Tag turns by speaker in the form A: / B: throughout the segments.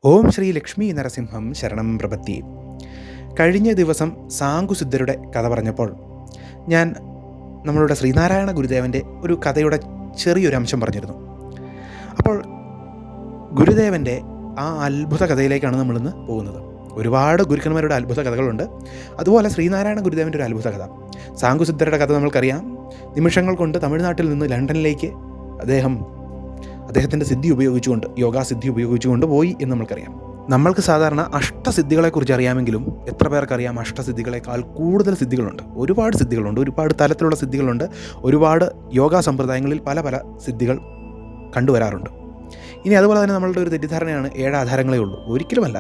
A: ഓം ശ്രീ ലക്ഷ്മി നരസിംഹം ശരണം പ്രപത്തി. കഴിഞ്ഞ ദിവസം സാങ്കുസിദ്ധരുടെ കഥ പറഞ്ഞപ്പോൾ ഞാൻ നമ്മളുടെ ശ്രീനാരായണ ഗുരുദേവൻ്റെ ഒരു കഥയുടെ ചെറിയൊരു അംശം പറഞ്ഞിരുന്നു. അപ്പോൾ ഗുരുദേവൻ്റെ ആ അത്ഭുത കഥയിലേക്കാണ് നമ്മളിന്ന് പോകുന്നത്. ഒരുപാട് ഗുരുക്കന്മാരുടെ അത്ഭുത കഥകളുണ്ട്. അതുപോലെ ശ്രീനാരായണ ഗുരുദേവൻ്റെ ഒരു അത്ഭുത കഥ, സാങ്കുസിദ്ധരുടെ കഥ നമ്മൾക്കറിയാം. നിമിഷങ്ങൾ കൊണ്ട് തമിഴ്നാട്ടിൽ നിന്ന് ലണ്ടനിലേക്ക് അദ്ദേഹത്തിൻ്റെ സിദ്ധി ഉപയോഗിച്ചുകൊണ്ട്, യോഗാസിദ്ധി ഉപയോഗിച്ചുകൊണ്ട് പോയി എന്ന് നമ്മൾക്കറിയാം. നമ്മൾക്ക് സാധാരണ അഷ്ടസിദ്ധികളെക്കുറിച്ച് അറിയാമെങ്കിലും എത്ര പേർക്കറിയാം അഷ്ടസിദ്ധികളെക്കാൾ കൂടുതൽ സിദ്ധികളുണ്ട്. ഒരുപാട് സിദ്ധികളുണ്ട്, ഒരുപാട് തലത്തിലുള്ള സിദ്ധികളുണ്ട്. ഒരുപാട് യോഗാ സമ്പ്രദായങ്ങളിൽ പല പല സിദ്ധികൾ കണ്ടുവരാറുണ്ട്. ഇനി അതുപോലെ തന്നെ നമ്മളുടെ ഒരു തെറ്റിദ്ധാരണയാണ് 7 ആധാരങ്ങളേ ഉള്ളൂ. ഒരിക്കലുമല്ല,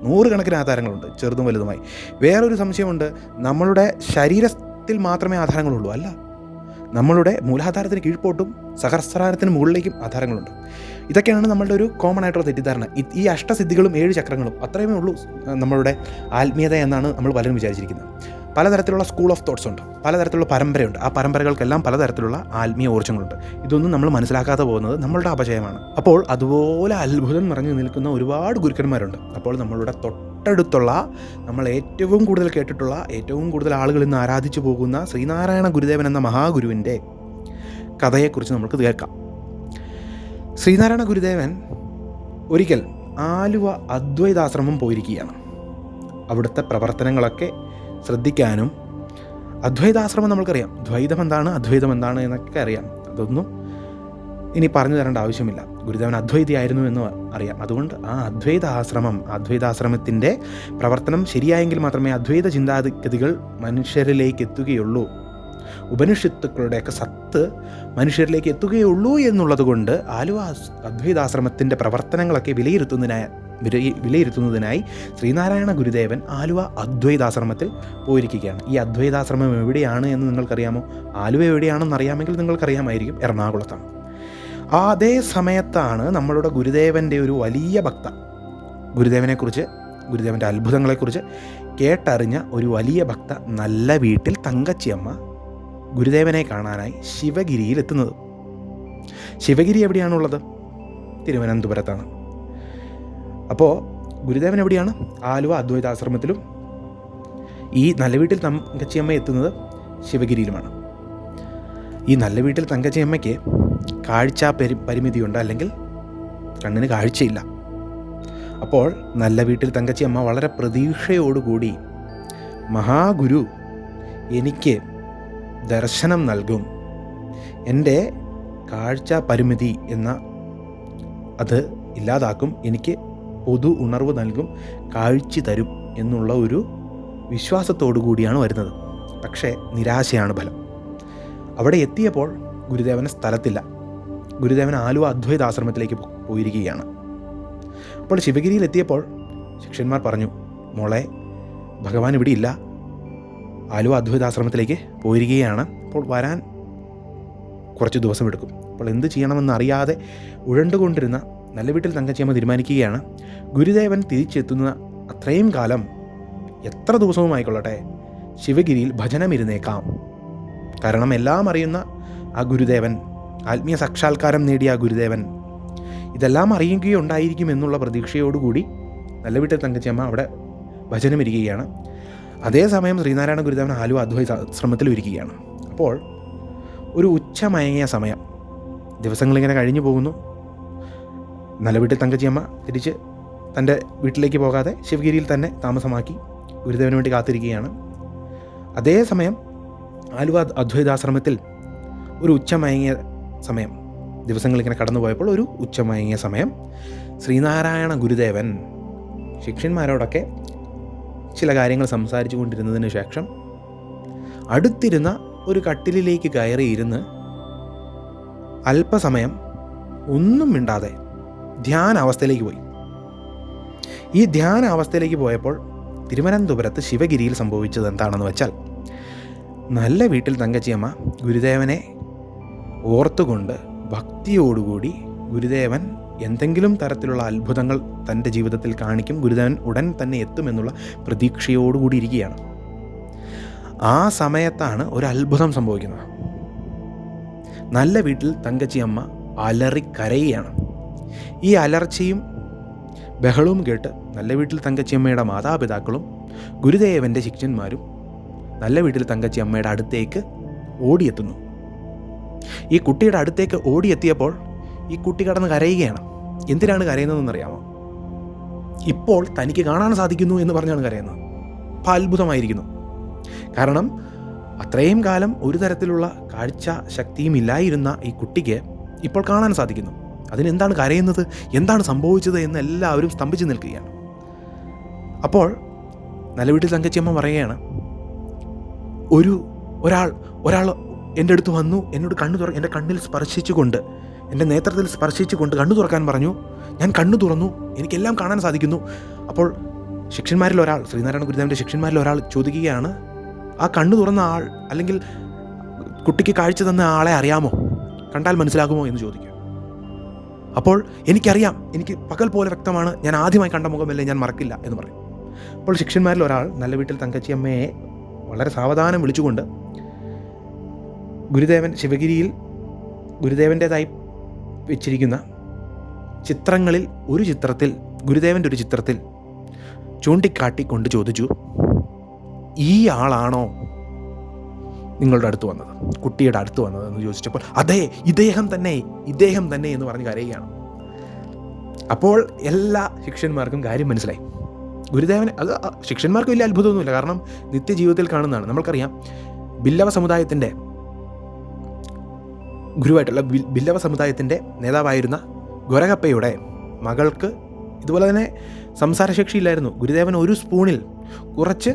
A: 100 കണക്കിന് ആധാരങ്ങളുണ്ട്, ചെറുതും വലുതുമായി. വേറൊരു സംശയമുണ്ട്, നമ്മളുടെ ശരീരത്തിൽ മാത്രമേ ആധാരങ്ങളുള്ളൂ. അല്ല, നമ്മളുടെ മൂലാധാരത്തിന് കീഴ്പോട്ടും സഹസ്രാരത്തിന് മുകളിലേക്കും ആധാരങ്ങളുണ്ട്. ഇതൊക്കെയാണ് നമ്മളുടെ ഒരു കോമൺ ആയിട്ടുള്ള തെറ്റിദ്ധാരണ. ഈ അഷ്ടസിദ്ധികളും 7 ചക്രങ്ങളും അത്രയുമേ ഉള്ളൂ നമ്മളുടെ ആത്മീയത എന്നാണ് നമ്മൾ പലരും വിചാരിച്ചിരിക്കുന്നത്. പലതരത്തിലുള്ള സ്കൂൾ ഓഫ് തോട്ട്സ് ഉണ്ട്, പലതരത്തിലുള്ള പരമ്പരയുണ്ട്. ആ പരമ്പരകൾക്കെല്ലാം പലതരത്തിലുള്ള ആത്മീയ ഊർജ്ജങ്ങളുണ്ട്. ഇതൊന്നും നമ്മൾ മനസ്സിലാക്കാതെ പോകുന്നത് നമ്മളുടെ അപജയമാണ്. അപ്പോൾ അതുപോലെ അത്ഭുതം നിറഞ്ഞു നിൽക്കുന്ന ഒരുപാട് ഗുരുക്കന്മാരുണ്ട്. അപ്പോൾ നമ്മളുടെ തൊട്ടടുത്തുള്ള, നമ്മൾ ഏറ്റവും കൂടുതൽ കേട്ടിട്ടുള്ള, ഏറ്റവും കൂടുതൽ ആളുകൾ ഇന്ന് ആരാധിച്ചു പോകുന്ന ശ്രീനാരായണ ഗുരുദേവൻ എന്ന മഹാഗുരുവിൻ്റെ കഥയെക്കുറിച്ച് നമുക്ക് കേൾക്കാം. ശ്രീനാരായണ ഗുരുദേവൻ ഒരിക്കൽ ആലുവ അദ്വൈതാശ്രമം പോയിരിക്കുകയാണ്. അവിടുത്തെ പ്രവർത്തനങ്ങളൊക്കെ ശ്രദ്ധിക്കാനും, അദ്വൈതാശ്രമം നമ്മൾക്കറിയാം, ദ്വൈതം എന്താണ് അദ്വൈതം എന്താണ് എന്നൊക്കെ അറിയാം. അതൊന്നും ഇനി പറഞ്ഞു തരേണ്ട ആവശ്യമില്ല. ഗുരുദേവൻ അദ്വൈതിയായിരുന്നു എന്ന് അറിയാം. അതുകൊണ്ട് ആ അദ്വൈതാശ്രമത്തിൻ്റെ പ്രവർത്തനം ശരിയായെങ്കിൽ മാത്രമേ അദ്വൈത ചിന്താഗതികൾ മനുഷ്യരിലേക്ക് എത്തുകയുള്ളൂ, ഉപനിഷത്തുക്കളുടെയൊക്കെ സത്ത് മനുഷ്യരിലേക്ക് എത്തുകയുള്ളൂ എന്നുള്ളത് കൊണ്ട് ആലുവ അദ്വൈതാശ്രമത്തിൻ്റെ പ്രവർത്തനങ്ങളൊക്കെ വിലയിരുത്തുന്നതിനായി ശ്രീനാരായണ ഗുരുദേവൻ ആലുവ അദ്വൈതാശ്രമത്തിൽ പോയിരിക്കുകയാണ്. ഈ അദ്വൈതാശ്രമം എവിടെയാണ് എന്ന് നിങ്ങൾക്കറിയാമോ? ആലുവ എവിടെയാണെന്ന് അറിയാമെങ്കിൽ നിങ്ങൾക്കറിയാമായിരിക്കും, എറണാകുളത്താണ്. അതേ സമയത്താണ് നമ്മളുടെ ഗുരുദേവൻ്റെ ഒരു വലിയ ഭക്ത, ഗുരുദേവനെക്കുറിച്ച്, ഗുരുദേവൻ്റെ അത്ഭുതങ്ങളെക്കുറിച്ച് കേട്ടറിഞ്ഞ ഒരു വലിയ ഭക്ത നല്ല വീട്ടിൽ തങ്കച്ചിയമ്മ ഗുരുദേവനെ കാണാനായി ശിവഗിരിയിൽ എത്തുന്നത്. ശിവഗിരി എവിടെയാണുള്ളത്? തിരുവനന്തപുരത്താണ്. അപ്പോൾ ഗുരുദേവൻ എവിടെയാണ്? ആലുവ അദ്വൈതാശ്രമത്തിലും ഈ നല്ല വീട്ടിൽ തങ്കച്ചിയമ്മ എത്തുന്നത് ശിവഗിരിയിലുമാണ്. ഈ നല്ല വീട്ടിൽ തങ്കച്ചിയമ്മയ്ക്ക് കാഴ്ച പരിമിതിയുണ്ട്, അല്ലെങ്കിൽ കണ്ണിന് കാഴ്ചയില്ല. അപ്പോൾ നല്ല വീട്ടിൽ തങ്കച്ചിയമ്മ വളരെ പ്രതീക്ഷയോടുകൂടി, മഹാഗുരു എനിക്ക് ദർശനം നൽകും, എൻ്റെ കാഴ്ച പരിമിതി അത് ഇല്ലാതാക്കും, എനിക്ക് പൊതു ഉണർവ് നൽകും, കാഴ്ച തരും എന്നുള്ള ഒരു വിശ്വാസത്തോടു കൂടിയാണ് വരുന്നത്. പക്ഷേ നിരാശയാണ് ഫലം. അവിടെ എത്തിയപ്പോൾ ഗുരുദേവന് സ്ഥലത്തില്ല. ഗുരുദേവൻ ആലുവ അദ്വൈതാശ്രമത്തിലേക്ക് പോയിരിക്കുകയാണ്. അപ്പോൾ ശിവഗിരിയിൽ എത്തിയപ്പോൾ ശിഷ്യന്മാർ പറഞ്ഞു, മോളെ, ഭഗവാൻ ഇവിടെ ഇല്ല, ആലുവ അദ്വൈതാശ്രമത്തിലേക്ക് പോയിരിക്കുകയാണ്, അപ്പോൾ വരാൻ കുറച്ച് ദിവസം എടുക്കും. അപ്പോൾ എന്ത് ചെയ്യണമെന്ന് അറിയാതെ ഉഴണ്ടുകൊണ്ടിരുന്ന നല്ല വീട്ടിൽ തങ്കച്ചിയമ്മ തീരുമാനിക്കുകയാണ്, ഗുരുദേവൻ തിരിച്ചെത്തുന്ന അത്രയും കാലം, എത്ര ദിവസവും ആയിക്കൊള്ളട്ടെ, ശിവഗിരിയിൽ ഭജനമിരുന്നേക്കാം. കാരണം എല്ലാം അറിയുന്ന ആ ഗുരുദേവൻ, ആത്മീയ സാക്ഷാത്കാരം നേടിയ ആ ഗുരുദേവൻ ഇതെല്ലാം അറിയുകയുണ്ടായിരിക്കും എന്നുള്ള പ്രതീക്ഷയോടുകൂടി നല്ല വീട്ടിൽ തങ്കച്ചിയമ്മ അവിടെ ഭജനമിരിക്കുകയാണ്. അതേസമയം ശ്രീനാരായണ ഗുരുദേവൻ ആലുവ അദ്വൈതാശ്രമത്തിലും ഇരിക്കുകയാണ്. അപ്പോൾ ഒരു ഉച്ചമയങ്ങിയ സമയം, ദിവസങ്ങളിങ്ങനെ കഴിഞ്ഞു പോകുന്നു. നല്ല വീട്ടിൽ തങ്കച്ചിയമ്മ തിരിച്ച് തൻ്റെ വീട്ടിലേക്ക് പോകാതെ ശിവഗിരിയിൽ തന്നെ താമസമാക്കി ഗുരുദേവന് വേണ്ടി കാത്തിരിക്കുകയാണ്. അതേസമയം ആലുവ അദ്വൈതാശ്രമത്തിൽ ഒരു ഉച്ചമയങ്ങിയ സമയം, ദിവസങ്ങളിങ്ങനെ കടന്നുപോയപ്പോൾ ഒരു ഉച്ചമയങ്ങിയ സമയം, ശ്രീനാരായണ ഗുരുദേവൻ ശിഷ്യന്മാരോടൊക്കെ ചില കാര്യങ്ങൾ സംസാരിച്ചു കൊണ്ടിരുന്നതിന് ശേഷം അടുത്തിരുന്ന ഒരു കട്ടിലിലേക്ക് കയറിയിരുന്ന് അല്പസമയം ഒന്നും മിണ്ടാതെ ധ്യാനാവസ്ഥയിലേക്ക് പോയി. ഈ ധ്യാനാവസ്ഥയിലേക്ക് പോയപ്പോൾ തിരുവനന്തപുരത്ത് ശിവഗിരിയിൽ സംഭവിച്ചത് എന്താണെന്ന് വെച്ചാൽ, നല്ല വീട്ടിൽ തങ്കച്ചിയമ്മ ഗുരുദേവനെ ഓർത്തുകൊണ്ട് ഭക്തിയോടുകൂടി ഗുരുദേവൻ എന്തെങ്കിലും തരത്തിലുള്ള അത്ഭുതങ്ങൾ തൻ്റെ ജീവിതത്തിൽ കാണിക്കും, ഗുരുദേവൻ ഉടൻ തന്നെ എത്തുമെന്നുള്ള പ്രതീക്ഷയോടുകൂടി ഇരിക്കുകയാണ്. ആ സമയത്താണ് ഒരു അത്ഭുതം സംഭവിക്കുന്നത്. നല്ല വീട്ടിൽ തങ്കച്ചിയമ്മ അലറിക്കരയുകയാണ്. ഈ അലർച്ചയും ബഹളവും കേട്ട് നല്ല വീട്ടിൽ തങ്കച്ചിയമ്മയുടെ മാതാപിതാക്കളും ഗുരുദേവൻ്റെ ശിഷ്യന്മാരും നല്ല വീട്ടിൽ തങ്കച്ചിയമ്മയുടെ അടുത്തേക്ക് ഓടിയെത്തുന്നു. ഈ കുട്ടിയുടെ അടുത്തേക്ക് ഓടിയെത്തിയപ്പോൾ ഈ കുട്ടി കടന്ന് കരയുകയാണ്. എന്തിനാണ് കരയുന്നതെന്നറിയാമോ? ഇപ്പോൾ തനിക്ക് കാണാൻ സാധിക്കുന്നു എന്ന് പറഞ്ഞാണ് കരയുന്നത്. അപ്പോൾ അത്ഭുതമായിരിക്കുന്നു. കാരണം അത്രയും കാലം ഒരു തരത്തിലുള്ള കാഴ്ച ശക്തിയും ഇല്ലായിരുന്ന ഈ കുട്ടിക്ക് ഇപ്പോൾ കാണാൻ സാധിക്കുന്നു. അതിനെന്താണ് കരയുന്നത്, എന്താണ് സംഭവിച്ചത് എന്ന് എല്ലാവരും സ്തംഭിച്ച് നിൽക്കുകയാണ്. അപ്പോൾ നല്ല വീട്ടിൽ തങ്കച്ചിയമ്മ പറയുകയാണ്, ഒരാൾ എൻ്റെ അടുത്ത് വന്നു, എന്നോട് എൻ്റെ കണ്ണിൽ സ്പർശിച്ചുകൊണ്ട്, എൻ്റെ നേത്രത്തിൽ സ്പർശിച്ചുകൊണ്ട് കണ്ണു തുറക്കാൻ പറഞ്ഞു. ഞാൻ കണ്ണു തുറന്നു, എനിക്കെല്ലാം കാണാൻ സാധിക്കുന്നു. അപ്പോൾ ശിഷ്യന്മാരിൽ ഒരാൾ, ശ്രീനാരായണ ഗുരുദേവൻ്റെ ശിഷ്യന്മാരിൽ ഒരാൾ ചോദിക്കുകയാണ്, ആ കണ്ണു തുറന്ന ആൾ അല്ലെങ്കിൽ കുട്ടിക്ക് കാഴ്ച തന്ന ആളെ അറിയാമോ, കണ്ടാൽ മനസ്സിലാകുമോ എന്ന് ചോദിക്കും. അപ്പോൾ എനിക്കറിയാം, എനിക്ക് പകൽ പോലെ വ്യക്തമാണ്, ഞാൻ ആദ്യമായി കണ്ട മുഖമല്ലേ, ഞാൻ മറക്കില്ല എന്ന് പറയും. അപ്പോൾ ശിഷ്യന്മാരിൽ ഒരാൾ നല്ല വീട്ടിൽ തങ്കച്ചിയമ്മയെ വളരെ സാവധാനം വിളിച്ചുകൊണ്ട് ഗുരുദേവൻ ശിവഗിരിയിൽ ഗുരുദേവൻ്റേതായി വെച്ചിരിക്കുന്ന ചിത്രങ്ങളിൽ ഒരു ചിത്രത്തിൽ, ഗുരുദേവൻ്റെ ഒരു ചിത്രത്തിൽ ചൂണ്ടിക്കാട്ടിക്കൊണ്ട് ചോദിച്ചു, ഈ ആളാണോ നിങ്ങളുടെ അടുത്ത് വന്നത്, കുട്ടിയുടെ അടുത്ത് വന്നത് എന്ന് ചോദിച്ചപ്പോൾ, അതെ, ഇദ്ദേഹം തന്നെ എന്ന് പറഞ്ഞ് കരയുകയാണ്. അപ്പോൾ എല്ലാ ശിഷ്യന്മാർക്കും കാര്യം മനസ്സിലായി. ഗുരുദേവൻ, അത് ശിഷ്യന്മാർക്ക് വലിയ അത്ഭുതമൊന്നുമില്ല, കാരണം നിത്യജീവിതത്തിൽ കാണുന്നതാണ്. നമ്മൾക്കറിയാം, ബില്ലവ സമുദായത്തിൻ്റെ ഗുരുവായിട്ടുള്ള ബില്ലവ സമുദായത്തിൻ്റെ നേതാവായിരുന്ന ഗൊരകപ്പയുടെ മകൾക്ക് ഇതുപോലെ തന്നെ സംസാരശേഷിയില്ലായിരുന്നു. ഗുരുദേവൻ ഒരു സ്പൂണിൽ കുറച്ച്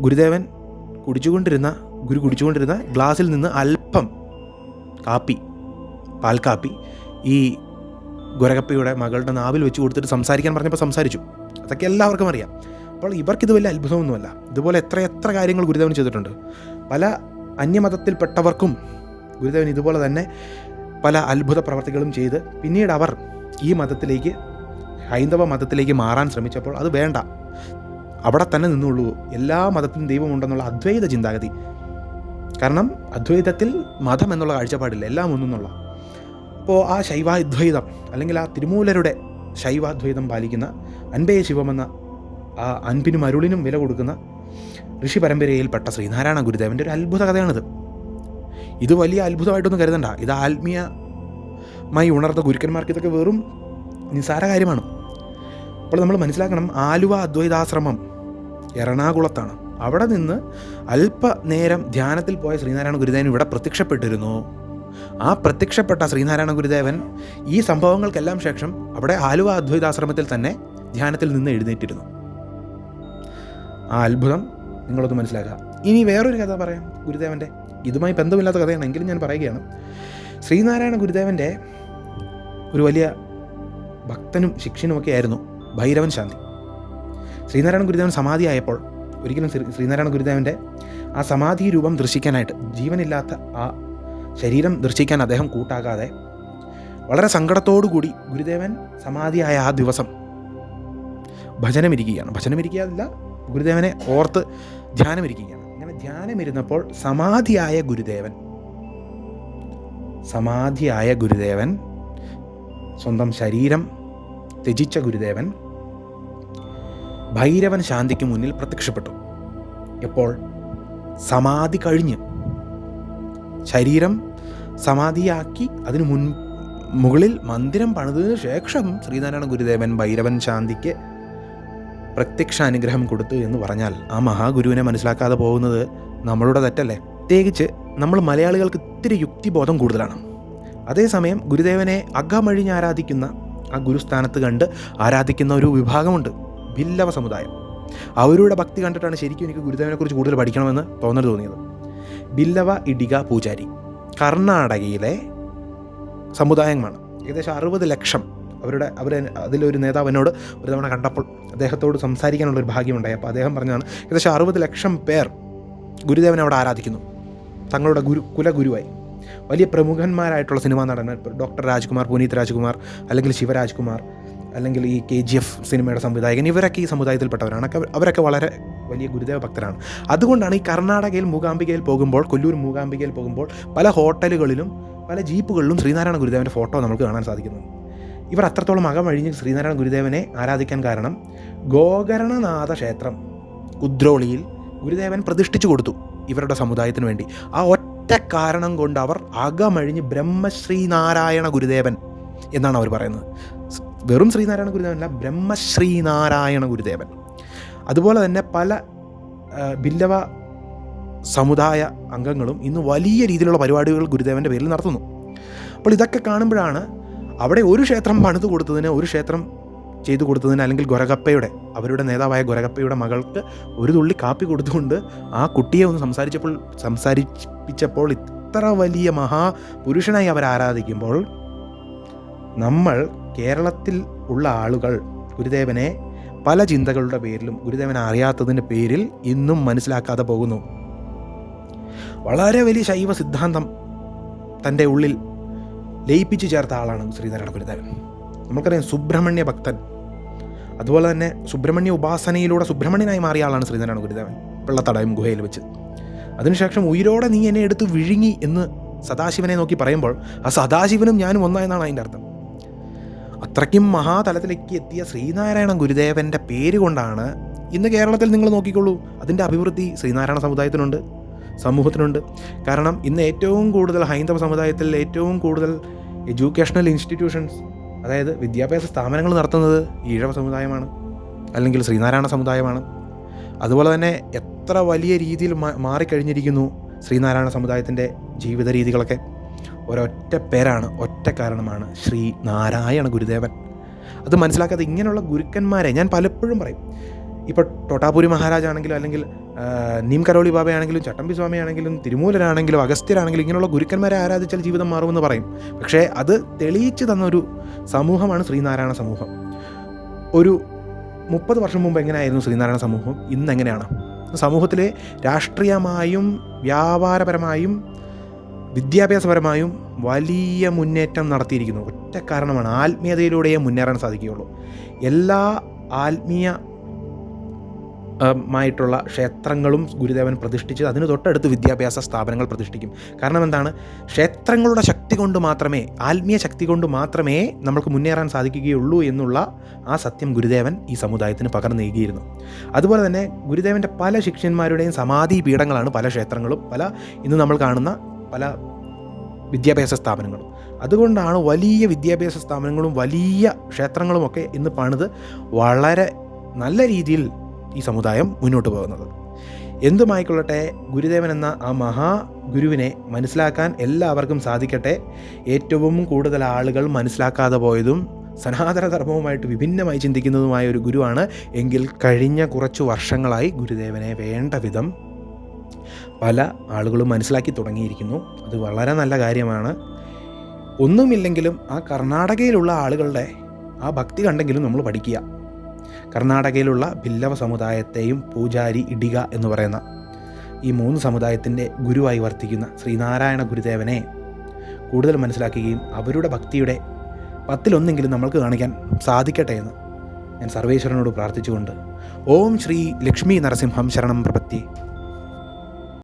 A: ഗുരുദേവൻ കുടിച്ചുകൊണ്ടിരുന്ന ഗ്ലാസ്സിൽ നിന്ന് അല്പം പാൽക്കാപ്പി ഈ ഗൊരകപ്പയുടെ മകളുടെ നാവിൽ വെച്ച് കൊടുത്തിട്ട് സംസാരിക്കാൻ പറഞ്ഞപ്പോൾ സംസാരിച്ചു. അതൊക്കെ എല്ലാവർക്കും അറിയാം. അപ്പോൾ ഇവർക്കിത് വലിയ അത്ഭുതമൊന്നുമല്ല. ഇതുപോലെ എത്ര കാര്യങ്ങൾ ഗുരുദേവൻ ചെയ്തിട്ടുണ്ട്. പല അന്യമതത്തിൽപ്പെട്ടവർക്കും ഗുരുദേവൻ ഇതുപോലെ തന്നെ പല അത്ഭുത പ്രവർത്തികളും ചെയ്ത് പിന്നീട് അവർ ഈ മതത്തിലേക്ക്, ഹൈന്ദവ മതത്തിലേക്ക് മാറാൻ ശ്രമിച്ചപ്പോൾ അത് വേണ്ട, അവിടെ തന്നെ നിന്നുള്ളൂ, എല്ലാ മതത്തിലും ദൈവമുണ്ടെന്നുള്ള അദ്വൈത ചിന്താഗതി. കാരണം അദ്വൈതത്തിൽ മതം എന്നുള്ള കാഴ്ചപ്പാടില്ല, എല്ലാം ഒന്നെന്നുള്ള. അപ്പോൾ ആ ശൈവാദ്വൈതം അല്ലെങ്കിൽ ആ തിരുമൂലരുടെ ശൈവാദ്വൈതം പാലിക്കുന്ന അൻപേ ശിവമെന്ന ആ അൻപിനും അരുളിനും വില കൊടുക്കുന്ന ഋഷി പരമ്പരയിൽപ്പെട്ട ശ്രീനാരായണ ഗുരുദേവൻ്റെ ഒരു അത്ഭുത കഥയാണിത്. ഇത് വലിയ അത്ഭുതമായിട്ടൊന്നും കരുതണ്ട. ഇത് ആത്മീയമായി ഉണർന്ന ഗുരുക്കന്മാർക്ക് ഇതൊക്കെ വെറും നിസ്സാര കാര്യമാണ്. അപ്പോൾ നമ്മൾ മനസ്സിലാക്കണം, ആലുവ അദ്വൈതാശ്രമം എറണാകുളത്താണ്. അവിടെ നിന്ന് അല്പനേരം ധ്യാനത്തിൽ പോയ ശ്രീനാരായണ ഗുരുദേവൻ ഇവിടെ പ്രത്യക്ഷപ്പെട്ടിരുന്നു. ആ പ്രത്യക്ഷപ്പെട്ട ശ്രീനാരായണ ഗുരുദേവൻ ഈ സംഭവങ്ങൾക്കെല്ലാം ശേഷം അവിടെ ആലുവ അദ്വൈതാശ്രമത്തിൽ തന്നെ ധ്യാനത്തിൽ നിന്ന് എഴുന്നേറ്റിരുന്നു. ആ അത്ഭുതം നിങ്ങളൊന്ന് മനസ്സിലാക്കുക. ഇനി വേറൊരു കഥ പറയാം ഗുരുദേവൻ്റെ. ഇതുമായി ബന്ധമില്ലാത്ത കഥയാണെങ്കിലും ഞാൻ പറയുകയാണ്. ശ്രീനാരായണ ഗുരുദേവൻ്റെ ഒരു വലിയ ഭക്തനും ശിഷ്യനുമൊക്കെ ആയിരുന്നു ഭൈരവൻ ശാന്തി. ശ്രീനാരായണ ഗുരുദേവൻ സമാധിയായപ്പോൾ ഒരിക്കലും ശ്രീനാരായണ ഗുരുദേവൻ്റെ ആ സമാധി രൂപം ദർശിക്കാനായിട്ട്, ജീവനില്ലാത്ത ആ ശരീരം ദർശിക്കാൻ അദ്ദേഹം കൂട്ടാക്കാതെ വളരെ സങ്കടത്തോടുകൂടി ഗുരുദേവൻ സമാധിയായ ആ ദിവസം ഭജനമിരിക്കുകയല്ല, ഗുരുദേവനെ ഓർത്ത് ധ്യാനമിരിക്കുകയാണ്. അങ്ങനെ ധ്യാനമിരുന്നപ്പോൾ സമാധിയായ ഗുരുദേവൻ സ്വന്തം ശരീരം ത്യജിച്ച ഗുരുദേവൻ ഭൈരവൻ ശാന്തിക്ക് മുന്നിൽ പ്രത്യക്ഷപ്പെട്ടു. എപ്പോൾ? സമാധി കഴിഞ്ഞ് ശരീരം സമാധിയാക്കി അതിനു മുകളിൽ മന്ദിരം പണിതതിനു ശേഷം ശ്രീനാരായണ ഗുരുദേവൻ ഭൈരവൻ ശാന്തിക്ക് പ്രത്യക്ഷാനുഗ്രഹം കൊടുത്തു എന്ന് പറഞ്ഞാൽ ആ മഹാഗുരുവിനെ മനസ്സിലാക്കാതെ പോകുന്നത് നമ്മളുടെ തെറ്റല്ലേ? പ്രത്യേകിച്ച് നമ്മൾ മലയാളികൾക്ക് ഇത്തിരി യുക്തിബോധം കൂടുതലാണ്. അതേസമയം ഗുരുദേവനെ അകമഴിഞ്ഞ് ആരാധിക്കുന്ന, ആ ഗുരുസ്ഥാനത്ത് കണ്ട് ആരാധിക്കുന്ന ഒരു വിഭാഗമുണ്ട്, ബില്ലവ സമുദായം. അവരുടെ ഭക്തി കണ്ടിട്ടാണ് ശരിക്കും എനിക്ക് ഗുരുദേവനെക്കുറിച്ച് കൂടുതൽ പഠിക്കണമെന്ന് തോന്നിയത്. ബില്ലവ ഇഡിഗ പൂജാരി കർണാടകയിലെ സമുദായമാണ്. ഏകദേശം 60 ലക്ഷം. അതിലൊരു നേതാവ് എന്നോട് ഒരു തവണ കണ്ടപ്പോൾ അദ്ദേഹത്തോട് സംസാരിക്കാനുള്ളൊരു ഭാഗ്യമുണ്ടായി. അപ്പോൾ അദ്ദേഹം പറഞ്ഞാണ്, ഏകദേശം 60 ലക്ഷം പേർ ഗുരുദേവനെ അവിടെ ആരാധിക്കുന്നു, തങ്ങളുടെ കുലഗുരുവായി. വലിയ പ്രമുഖന്മാരായിട്ടുള്ള സിനിമാ നടന്മാർ, ഡോക്ടർ രാജ്കുമാർ, പുനീത് രാജ്കുമാർ, അല്ലെങ്കിൽ ശിവരാജ്കുമാർ, അല്ലെങ്കിൽ ഈ KGF സിനിമയുടെ സംവിധായകൻ, ഇവരൊക്കെ ഈ സമുദായത്തിൽപ്പെട്ടവരാണ്. അവരൊക്കെ വളരെ വലിയ ഗുരുദേവ ഭക്തരാണ്. അതുകൊണ്ടാണ് ഈ കർണാടകയിൽ മൂകാംബികയിൽ പോകുമ്പോൾ, കൊല്ലൂർ മൂകാംബികയിൽ പോകുമ്പോൾ പല ഹോട്ടലുകളിലും പല ജീപ്പുകളിലും ശ്രീനാരായണ ഗുരുദേവൻ്റെ ഫോട്ടോ നമുക്ക് കാണാൻ സാധിക്കുന്നത്. ഇവർ അത്രത്തോളം അകമഴിഞ്ഞ് ശ്രീനാരായണ ഗുരുദേവനെ ആരാധിക്കാൻ കാരണം ഗോകർണനാഥ ക്ഷേത്രം കുദ്രോളിയിൽ ഗുരുദേവൻ പ്രതിഷ്ഠിച്ചു കൊടുത്തു ഇവരുടെ സമുദായത്തിന് വേണ്ടി. ആ ഒറ്റ കാരണം കൊണ്ട് അവർ അകമഴിഞ്ഞ് ബ്രഹ്മശ്രീനാരായണ ഗുരുദേവൻ എന്നാണ് അവർ പറയുന്നത്. വെറും ശ്രീനാരായണ ഗുരുദേവനല്ല, ബ്രഹ്മശ്രീനാരായണ ഗുരുദേവൻ. അതുപോലെ തന്നെ പല ബില്ലവ സമുദായ അംഗങ്ങളും ഇന്ന് വലിയ രീതിയിലുള്ള പരിപാടികൾ ഗുരുദേവൻ്റെ പേരിൽ നടത്തുന്നു. അപ്പോൾ ഇതൊക്കെ കാണുമ്പോഴാണ് അവിടെ ഒരു ക്ഷേത്രം പണിത് കൊടുത്തതിന്, ഒരു ക്ഷേത്രം ചെയ്തു കൊടുത്തതിന്, അല്ലെങ്കിൽ അവരുടെ നേതാവായ ഗൊരകപ്പയുടെ മകൾക്ക് ഒരു തുള്ളി കാപ്പി കൊടുത്തുകൊണ്ട് ആ കുട്ടിയെ ഒന്ന് സംസാരിപ്പിച്ചപ്പോൾ ഇത്ര വലിയ മഹാപുരുഷനായി അവർ ആരാധിക്കുമ്പോൾ നമ്മൾ കേരളത്തിൽ ഉള്ള ആളുകൾ ഗുരുദേവനെ പല ചിന്തകളുടെ പേരിലും ഗുരുദേവനെ അറിയാത്തതിൻ്റെ പേരിൽ ഇന്നും മനസ്സിലാക്കാതെ പോകുന്നു. വളരെ വലിയ ശൈവ സിദ്ധാന്തം തൻ്റെ ഉള്ളിൽ ലയിപ്പിച്ചു ചേർത്ത ആളാണ് ശ്രീനാരായണ ഗുരുദേവൻ. നമുക്കറിയാം, സുബ്രഹ്മണ്യ ഭക്തൻ, അതുപോലെ തന്നെ സുബ്രഹ്മണ്യ ഉപാസനയിലൂടെ സുബ്രഹ്മണ്യനായി മാറിയ ആളാണ് ശ്രീനാരായണ ഗുരുദേവൻ വെള്ളത്തടയം ഗുഹയിൽ വെച്ച്. അതിനുശേഷം ഉയിരോടെ നീ എന്നെ എടുത്ത് വിഴുങ്ങി എന്ന് സദാശിവനെ നോക്കി പറയുമ്പോൾ ആ സദാശിവനും ഞാനും ഒന്നായെന്നാണ് അതിൻ്റെ അർത്ഥം. അത്രയ്ക്കും മഹാതലത്തിലേക്ക് എത്തിയ ശ്രീനാരായണ ഗുരുദേവൻ്റെ പേര് കൊണ്ടാണ് ഇന്ന് കേരളത്തിൽ നിങ്ങൾ നോക്കിക്കോളൂ, അതിൻ്റെ അഭിവൃദ്ധി ശ്രീനാരായണ സമുദായത്തിനുണ്ട്, സമൂഹത്തിനുണ്ട്. കാരണം ഇന്ന് ഏറ്റവും കൂടുതൽ ഹൈന്ദവ സമുദായത്തിൽ ഏറ്റവും കൂടുതൽ എഡ്യൂക്കേഷണൽ ഇൻസ്റ്റിറ്റ്യൂഷൻസ്, അതായത് വിദ്യാഭ്യാസ സ്ഥാപനങ്ങൾ നടത്തുന്നത് ഈഴവ സമുദായമാണ്, അല്ലെങ്കിൽ ശ്രീനാരായണ സമുദായമാണ്. അതുപോലെ തന്നെ എത്ര വലിയ രീതിയിൽ മാറിക്കഴിഞ്ഞിരിക്കുന്നു ശ്രീനാരായണ സമുദായത്തിൻ്റെ ജീവിത രീതികളൊക്കെ. ഒരൊറ്റ പേരാണ്, ഒറ്റ കാരണമാണ് ശ്രീനാരായണ ഗുരുദേവൻ. അത് മനസ്സിലാക്കാതെ ഇങ്ങനെയുള്ള ഗുരുക്കന്മാരെ ഞാൻ പലപ്പോഴും പറയും. ഇപ്പോൾ ടോട്ടാപുരി മഹാരാജാണെങ്കിലും, അല്ലെങ്കിൽ നീം കരോളി ബാബയാണെങ്കിലും, ചട്ടമ്പി സ്വാമിയാണെങ്കിലും, തിരുമൂലരാണെങ്കിലും, അഗസ്ത്യരാണെങ്കിലും, ഇങ്ങനെയുള്ള ഗുരുക്കന്മാരെ ആരാധിച്ചാൽ ജീവിതം മാറുമെന്ന് പറയും. പക്ഷേ അത് തെളിയിച്ചു തന്നൊരു സമൂഹമാണ് ശ്രീനാരായണ സമൂഹം. ഒരു 30 വർഷം മുമ്പ് എങ്ങനെയായിരുന്നു ശ്രീനാരായണ സമൂഹം, ഇന്ന് എങ്ങനെയാണ്? സമൂഹത്തിലെ രാഷ്ട്രീയമായും വ്യാപാരപരമായും വിദ്യാഭ്യാസപരമായും വലിയ മുന്നേറ്റം നടത്തിയിരിക്കുന്നു. ഒറ്റ കാരണമാണ്, ആത്മീയതയിലൂടെയേ മുന്നേറാൻ സാധിക്കുകയുള്ളൂ. എല്ലാ ആത്മീയമായിട്ടുള്ള ക്ഷേത്രങ്ങളും ഗുരുദേവൻ പ്രതിഷ്ഠിച്ച് അതിന് തൊട്ടടുത്ത് വിദ്യാഭ്യാസ സ്ഥാപനങ്ങൾ പ്രതിഷ്ഠിക്കും. കാരണം എന്താണ്? ക്ഷേത്രങ്ങളുടെ ശക്തി കൊണ്ട് മാത്രമേ, ആത്മീയ ശക്തി കൊണ്ട് മാത്രമേ നമ്മൾക്ക് മുന്നേറാൻ സാധിക്കുകയുള്ളൂ എന്നുള്ള ആ സത്യം ഗുരുദേവൻ ഈ സമുദായത്തിന് പകർന്നു നൽകിയിരുന്നു. അതുപോലെ തന്നെ ഗുരുദേവൻ്റെ പല ശിഷ്യന്മാരുടെയും സമാധി പീഠങ്ങളാണ് പല ക്ഷേത്രങ്ങളും, ഇന്ന് നമ്മൾ കാണുന്ന പല വിദ്യാഭ്യാസ സ്ഥാപനങ്ങളും. അതുകൊണ്ടാണ് വലിയ വിദ്യാഭ്യാസ സ്ഥാപനങ്ങളും വലിയ ക്ഷേത്രങ്ങളുമൊക്കെ ഇന്ന് പണിത് വളരെ നല്ല രീതിയിൽ ഈ സമുദായം മുന്നോട്ട് പോകുന്നത്. എന്തുമായിക്കൊള്ളട്ടെ, ഗുരുദേവൻ എന്ന ആ മഹാഗുരുവിനെ മനസ്സിലാക്കാൻ എല്ലാവർക്കും സാധിക്കട്ടെ. ഏറ്റവും കൂടുതൽ ആളുകൾ മനസ്സിലാക്കാതെ പോയതും സനാതന ധർമ്മവുമായിട്ട് വിഭിന്നമായി ചിന്തിക്കുന്നതുമായ ഒരു ഗുരുവാണ് എങ്കിൽ കഴിഞ്ഞ കുറച്ച് വർഷങ്ങളായി ഗുരുദേവനെ വേണ്ട വിധം പല ആളുകളും മനസ്സിലാക്കി തുടങ്ങിയിരിക്കുന്നു. അത് വളരെ നല്ല കാര്യമാണ്. ഒന്നുമില്ലെങ്കിലും ആ കർണാടകയിലുള്ള ആളുകളുടെ ആ ഭക്തി കണ്ടെങ്കിലും നമ്മൾ പഠിക്കുക. കർണാടകയിലുള്ള ഭില്ലവ സമുദായത്തെയും പൂജാരി ഇടിക എന്ന് പറയുന്ന ഈ 3 സമുദായത്തിൻ്റെ ഗുരുവായി വർത്തിക്കുന്ന ശ്രീനാരായണ ഗുരുദേവനെ കൂടുതൽ മനസ്സിലാക്കുകയും അവരുടെ ഭക്തിയുടെ 10-1 നമ്മൾക്ക് കാണിക്കാൻ സാധിക്കട്ടെ എന്ന് ഞാൻ സർവേശ്വരനോട് പ്രാർത്ഥിച്ചുകൊണ്ട് ഓം ശ്രീ ലക്ഷ്മി നരസിംഹം ശരണം പ്രപത്തി.